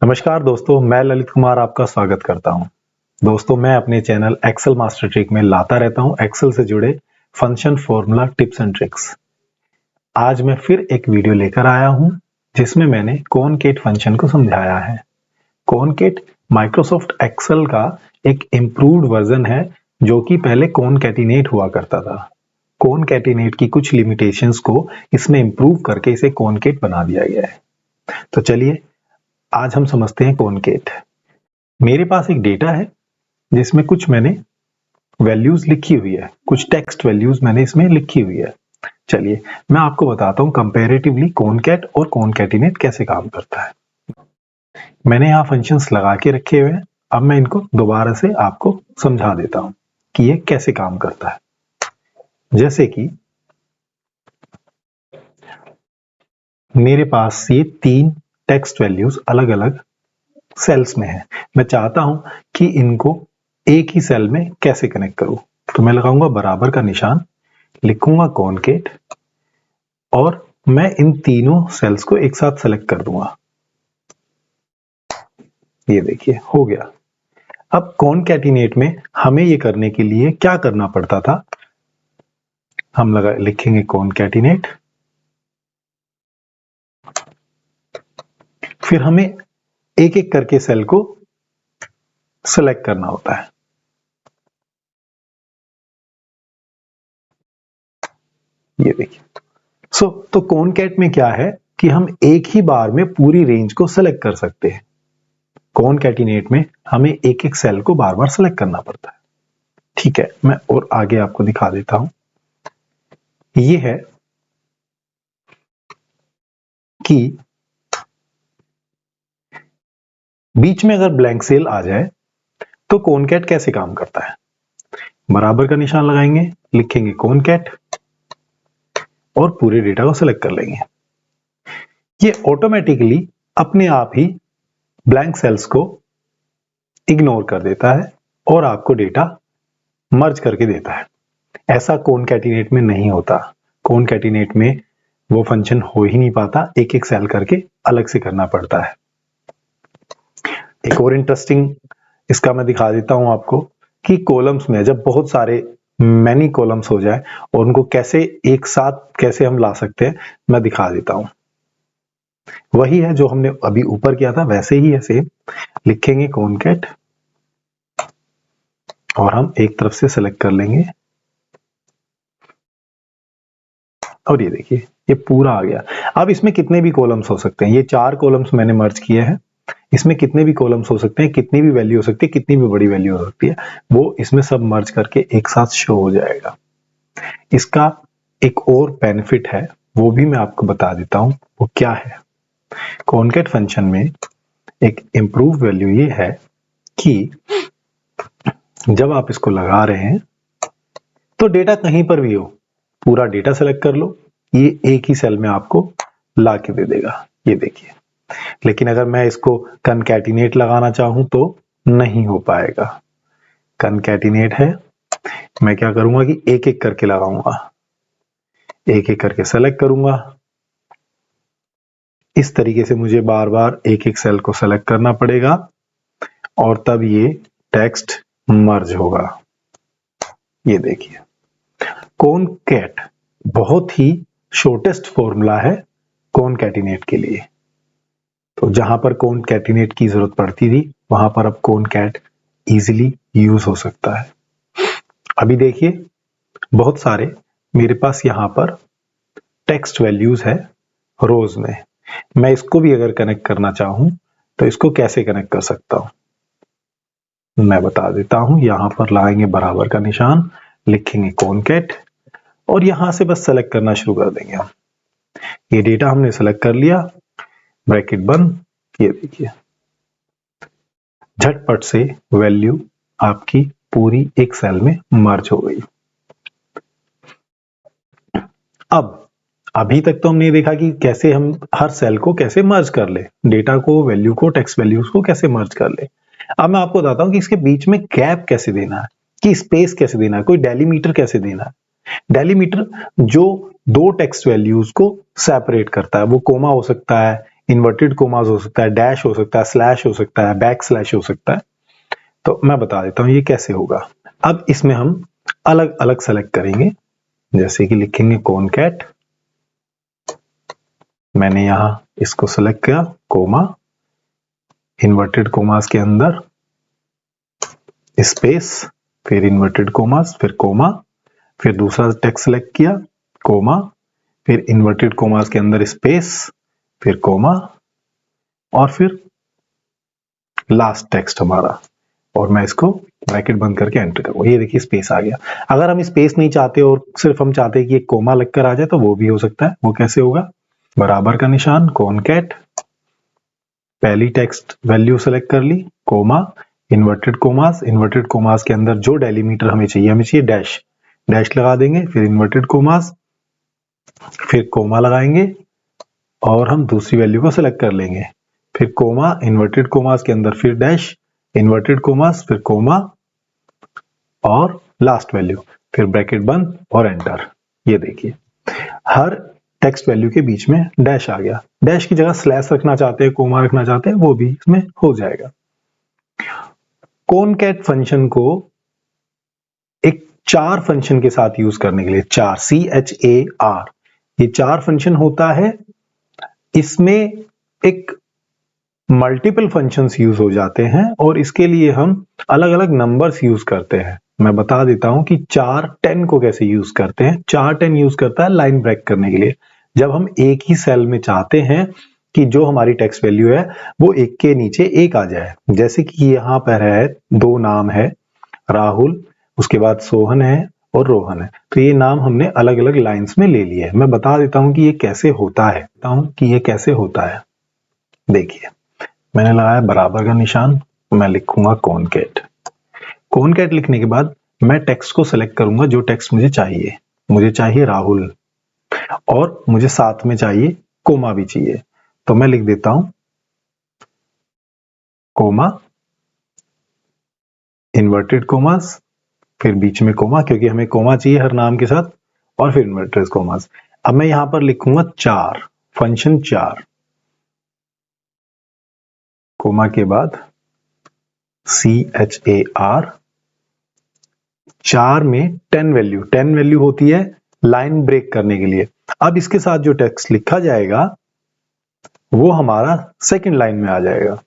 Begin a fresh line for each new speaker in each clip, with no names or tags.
नमस्कार दोस्तों, मैं ललित कुमार आपका स्वागत करता हूं। दोस्तों, मैं अपने चैनल एक्सेल मास्टर ट्रिक में लाता रहता हूं एक्सेल से जुड़े function, formula, tips and tricks. आज मैं फिर एक वीडियो लेकर आया हूं जिसमें मैंने कॉनकेट फंक्शन को समझाया है। कॉनकेट माइक्रोसॉफ्ट एक्सेल का एक इम्प्रूव्ड वर्जन है जो कि पहले कॉनकैटिनेट हुआ करता था। कॉनकैटिनेट की कुछ लिमिटेशंस को इसमें इम्प्रूव करके इसे कॉनकेट बना दिया गया है। तो चलिए आज हम समझते हैं कॉनकेट। मेरे पास एक डेटा है जिसमें कुछ मैंने वैल्यूज लिखी हुई है, कुछ टेक्स्ट वैल्यूज मैंने इसमें लिखी हुई है। चलिए मैं आपको बताता हूं कंपैरेटिवली कॉनकैट और कॉनकैटिनेट कैसे काम करता है। मैंने यहाँ फंक्शंस लगा के रखे हुए हैं। अब मैं इनको दोबारा से आपको समझा देता हूं कि ये कैसे काम करता है। जैसे कि मेरे पास ये 3 टेक्स्ट वैल्यूज अलग अलग सेल्स में है। मैं चाहता हूं कि इनको एक ही सेल में कैसे कनेक्ट करूं। तो मैं लगाऊंगा बराबर का निशान, लिखूंगा कॉनकेट और मैं इन तीनों सेल्स को एक साथ सेलेक्ट कर दूंगा। ये देखिए हो गया। अब कॉनकैटिनेट में हमें ये करने के लिए क्या करना पड़ता था, हम लिखेंगे कॉनकैटिनेट, फिर हमें एक एक करके सेल को सेलेक्ट करना होता है। ये देखिए। तो कॉनकैट में क्या है कि हम एक ही बार में पूरी रेंज को सेलेक्ट कर सकते हैं। कॉनकैटिनेट में हमें एक एक सेल को बार बार सेलेक्ट करना पड़ता है। ठीक है, मैं और आगे आपको दिखा देता हूं। ये है कि बीच में अगर ब्लैंक सेल आ जाए तो कॉनकैट कैसे काम करता है। बराबर का निशान लगाएंगे, लिखेंगे कॉनकैट और पूरे डेटा को सेलेक्ट कर लेंगे। ये ऑटोमेटिकली अपने आप ही ब्लैंक सेल्स को इग्नोर कर देता है और आपको डेटा मर्ज करके देता है। ऐसा कॉनकैटिनेट में नहीं होता। कॉनकैटिनेट में वो फंक्शन हो ही नहीं पाता, एक एक सेल करके अलग से करना पड़ता है। एक और इंटरेस्टिंग इसका मैं दिखा देता हूं आपको कि कॉलम्स में जब बहुत सारे मैनी कॉलम्स हो जाए और उनको कैसे एक साथ कैसे हम ला सकते हैं, मैं दिखा देता हूं। वही है जो हमने अभी ऊपर किया था, वैसे ही है सेम। लिखेंगे कॉनकैट और हम एक तरफ से सेलेक्ट कर लेंगे और ये देखिए ये पूरा आ गया। अब इसमें कितने भी कॉलम्स हो सकते हैं, ये 4 कॉलम्स मैंने मर्ज किए हैं। इसमें कितने भी कॉलम्स हो सकते हैं, कितनी भी वैल्यू हो सकती है, कितनी भी बड़ी वैल्यू हो सकती है, वो इसमें सब मर्ज करके एक साथ शो हो जाएगा। इसका एक और बेनिफिट है, वो भी मैं आपको बता देता हूं। वो क्या है, कॉनकैट फंक्शन में एक इंप्रूव वैल्यू ये है कि जब आप इसको लगा रहे हैं तो डेटा कहीं पर भी हो, पूरा डेटा सेलेक्ट कर लो, ये एक ही सेल में आपको ला के दे देगा। ये देखिए। लेकिन अगर मैं इसको कनकैटिनेट लगाना चाहूं तो नहीं हो पाएगा। कनकैटिनेट है, मैं क्या करूंगा कि एक एक करके लगाऊंगा, एक एक करके सेलेक्ट करूंगा। इस तरीके से मुझे बार बार एक एक सेल को सेलेक्ट करना पड़ेगा और तब ये टेक्स्ट मर्ज होगा। ये देखिए, कॉनकैट बहुत ही शॉर्टेस्ट फॉर्मूला है कॉनकैटिनेट के लिए। तो जहां पर कॉनकैटिनेट की जरूरत पड़ती थी वहां पर अब कॉनकैट इजीली यूज हो सकता है। अभी देखिए बहुत सारे मेरे पास यहां पर टेक्स्ट वैल्यूज है रोज में। मैं इसको भी अगर कनेक्ट करना चाहूं तो इसको कैसे कनेक्ट कर सकता हूं, मैं बता देता हूं। यहां पर लगाएंगे बराबर का निशान, लिखेंगे कॉनकैट और यहां से बस सेलेक्ट करना शुरू कर देंगे हम। ये डेटा हमने सेलेक्ट कर लिया, ब्रैकेट बंद। ये देखिए झटपट से वैल्यू आपकी पूरी एक सेल में मर्ज हो गई। अब अभी तक तो हमने देखा कि कैसे हम हर सेल को कैसे मर्ज कर ले, डेटा को, वैल्यू को, टेक्स्ट वैल्यूज को कैसे मर्ज कर ले। अब मैं आपको बताता हूं कि इसके बीच में गैप कैसे देना है, कि स्पेस कैसे देना है, कोई डेलीमीटर कैसे देना है। डेलीमीटर जो 2 टेक्स्ट वैल्यूज को सेपरेट करता है, वो कोमा हो सकता है, इन्वर्टेड कोमास हो सकता है, डैश हो सकता है, स्लैश हो सकता है, बैक स्लैश हो सकता है। तो मैं बता देता हूं ये कैसे होगा। अब इसमें हम अलग अलग सेलेक्ट करेंगे, जैसे कि लिखेंगे कॉनकैट, मैंने यहां इसको सेलेक्ट किया, कोमा, इन्वर्टेड कोमास के अंदर स्पेस, फिर इन्वर्टेड कोमास, फिर कोमा, फिर दूसरा टेक्स्ट सेलेक्ट किया, कोमा, फिर इन्वर्टेड कोमास के अंदर स्पेस, फिर कोमा, और फिर लास्ट टेक्स्ट हमारा, और मैं इसको ब्रैकेट बंद करके एंटर करूंगा। ये देखिए स्पेस आ गया। अगर हम स्पेस नहीं चाहते और सिर्फ हम चाहते हैं कि एक कोमा लगकर आ जाए तो वो भी हो सकता है। वो कैसे होगा, बराबर का निशान, कॉनकैट, पहली टेक्स्ट वैल्यू सेलेक्ट कर ली, कोमा, इन्वर्टेड कोमास के अंदर जो डेलीमीटर हमें चाहिए डैश, डैश लगा देंगे, फिर इन्वर्टेड कोमास, फिर कोमा लगाएंगे और हम दूसरी वैल्यू को सेलेक्ट कर लेंगे, फिर कोमा, इन्वर्टेड कोमास के अंदर फिर डैश, इन्वर्टेड कोमास, फिर कोमा और लास्ट वैल्यू, फिर ब्रैकेट बंद और एंटर। ये देखिए हर टेक्स्ट वैल्यू के बीच में डैश आ गया। डैश की जगह स्लैश रखना चाहते हैं, कोमा रखना चाहते हैं, वो भी इसमें हो जाएगा। कॉनकैट फंक्शन को एक चार फंक्शन के साथ यूज करने के लिए, चार, CHAR, ये चार फंक्शन होता है। इसमें एक मल्टीपल फंक्शंस यूज हो जाते हैं और इसके लिए हम अलग अलग नंबर्स यूज करते हैं। मैं बता देता हूं कि 410 को कैसे यूज करते हैं। 410 यूज करता है लाइन ब्रेक करने के लिए। जब हम एक ही सेल में चाहते हैं कि जो हमारी टेक्स्ट वैल्यू है वो एक के नीचे एक आ जाए, जैसे कि यहां पर है, दो नाम है, राहुल, उसके बाद सोहन है और रोहन है, तो ये नाम हमने अलग अलग लाइंस में ले लिए। मैं बता देता हूं कि ये कैसे होता है, देखिए मैंने लगाया बराबर का निशान, मैं लिखूंगा कॉनकैट। कॉनकैट लिखने के बाद मैं टेक्स्ट को सिलेक्ट करूंगा, जो टेक्स्ट मुझे चाहिए राहुल, और मुझे साथ में चाहिए कोमा भी चाहिए, तो मैं लिख देता हूं कोमा, इन्वर्टेड कोमास, फिर बीच में कोमा, क्योंकि हमें कोमा चाहिए हर नाम के साथ, और फिर इन्वर्टेड कोमास। अब मैं यहां पर लिखूंगा चार, फंक्शन 4, कोमा के बाद CHAR, 4 में 10 वैल्यू होती है लाइन ब्रेक करने के लिए। अब इसके साथ जो टेक्स्ट लिखा जाएगा वो हमारा सेकंड लाइन में आ जाएगा,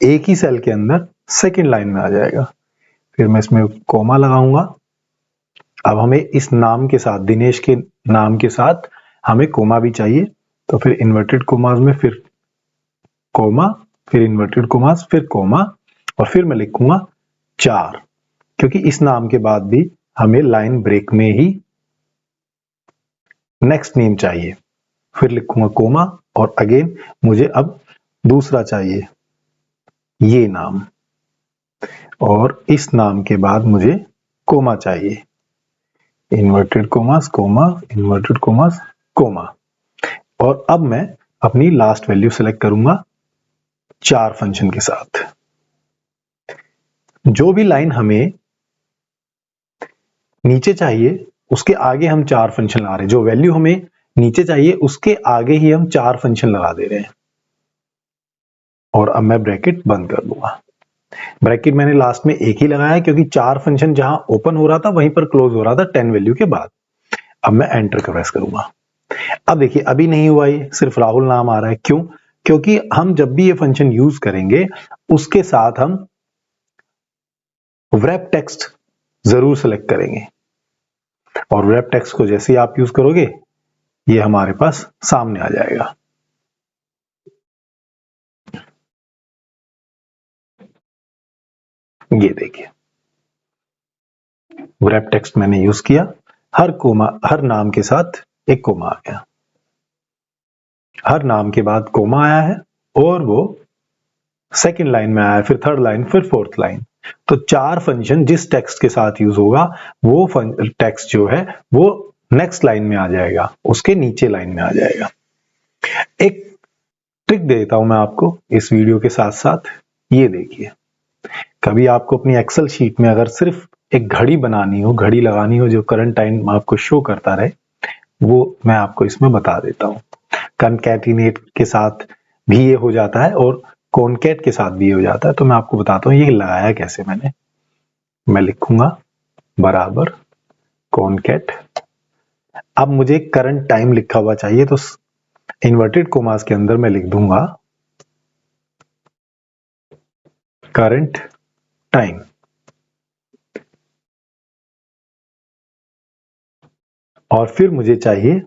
एक ही सेल के अंदर सेकंड लाइन में आ जाएगा। फिर मैं इसमें कोमा लगाऊंगा। अब हमें इस नाम के साथ, दिनेश के नाम के साथ हमें कोमा भी चाहिए, तो फिर इन्वर्टेड कोमास में फिर कोमा, फिर इन्वर्टेड कोमास, फिर कोमा, और फिर मैं लिखूंगा 4, क्योंकि इस नाम के बाद भी हमें लाइन ब्रेक में ही नेक्स्ट नेम चाहिए। फिर लिखूंगा कोमा, और अगेन मुझे अब दूसरा चाहिए, ये नाम, और इस नाम के बाद मुझे कोमा चाहिए, inverted commas, comma, inverted commas, comma. और अब मैं अपनी लास्ट वैल्यू सेलेक्ट करूंगा 4 फंक्शन के साथ। जो भी लाइन हमें नीचे चाहिए उसके आगे हम 4 फंक्शन लगा रहे हैं, जो वैल्यू हमें नीचे चाहिए उसके आगे ही हम 4 फंक्शन लगा दे रहे हैं। और अब मैं ब्रैकेट बंद कर दूंगा। ब्रैकेट मैंने लास्ट में एक ही लगाया क्योंकि 4 फंक्शन जहां ओपन हो रहा था वहीं पर क्लोज हो रहा था 10 वैल्यू के बाद। अब मैं एंटर का प्रेस करूंगा। अब देखिए अभी नहीं हुआ, ये सिर्फ राहुल नाम आ रहा है। क्यों? क्योंकि हम जब भी ये फंक्शन यूज करेंगे उसके साथ हम wrap टेक्स्ट जरूर सेलेक्ट करेंगे, और wrap टेक्स्ट को जैसे ही आप यूज करोगे ये हमारे पास सामने आ जाएगा। ये देखिए wrap टेक्स्ट मैंने यूज किया, हर नाम के साथ एक कोमा आ गया, हर नाम के बाद कोमा आया है, और वो सेकंड लाइन में आया, फिर थर्ड लाइन, फिर फोर्थ लाइन। तो 4 फंक्शन जिस टेक्स्ट के साथ यूज होगा वो टेक्स्ट जो है वो नेक्स्ट लाइन में आ जाएगा, उसके नीचे लाइन में आ जाएगा। एक ट्रिक देता हूं मैं आपको इस वीडियो के साथ साथ। ये देखिए, कभी आपको अपनी एक्सेल शीट में अगर सिर्फ एक घड़ी बनानी हो, घड़ी लगानी हो जो करंट टाइम आपको शो करता रहे, वो मैं आपको इसमें बता देता हूं। कॉनकैटिनेट के साथ भी ये हो जाता है और कॉनकैट के साथ भी ये हो जाता है। तो मैं आपको बताता हूँ ये लगाया कैसे मैंने। मैं लिखूंगा बराबर कॉनकैट। अब मुझे करंट टाइम लिखा हुआ चाहिए, तो इन्वर्टेड कोमास के अंदर मैं लिख दूंगा करंट टाइम। और फिर मुझे चाहिए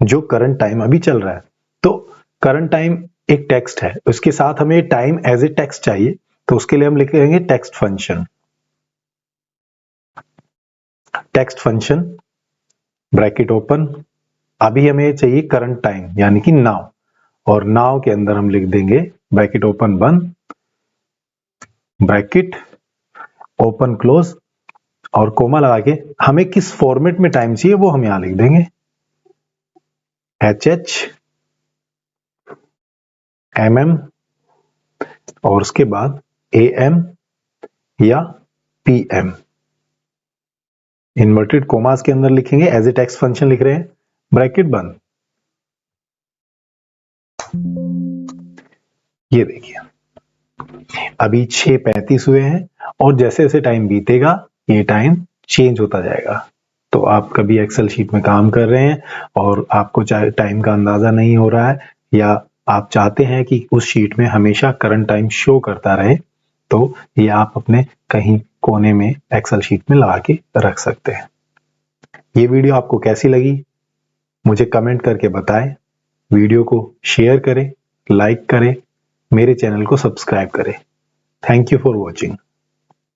जो करंट टाइम अभी चल रहा है। तो करंट टाइम एक टेक्स्ट है, उसके साथ हमें टाइम एज ए टेक्स्ट चाहिए, तो उसके लिए हम लिखेंगे text function. Text function bracket open. अभी हमें चाहिए करंट टाइम यानी कि नाउ, और नाउ के अंदर हम लिख देंगे ब्रैकेट ओपन बंद, ब्रैकेट ओपन क्लोज, और कोमा लगा के हमें किस फॉर्मेट में टाइम चाहिए वो हम यहां लिख देंगे HH MM, और उसके बाद AM या PM। इन्वर्टेड कोमास के अंदर लिखेंगे एज ए टेक्स्ट फंक्शन लिख रहे हैं, ब्रैकेट बंद। ये देखिए अभी 6:35 हुए हैं, और जैसे जैसे टाइम बीतेगा ये टाइम चेंज होता जाएगा। तो आप कभी एक्सेल शीट में काम कर रहे हैं और आपको चाहे टाइम का अंदाजा नहीं हो रहा है, या आप चाहते हैं कि उस शीट में हमेशा करंट टाइम शो करता रहे, तो ये आप अपने कहीं कोने में एक्सेल शीट में लगा के रख सकते हैं। ये वीडियो आपको कैसी लगी मुझे कमेंट करके बताएं। वीडियो को शेयर करें, लाइक करें, मेरे चैनल को सब्सक्राइब करें। Thank you for watching.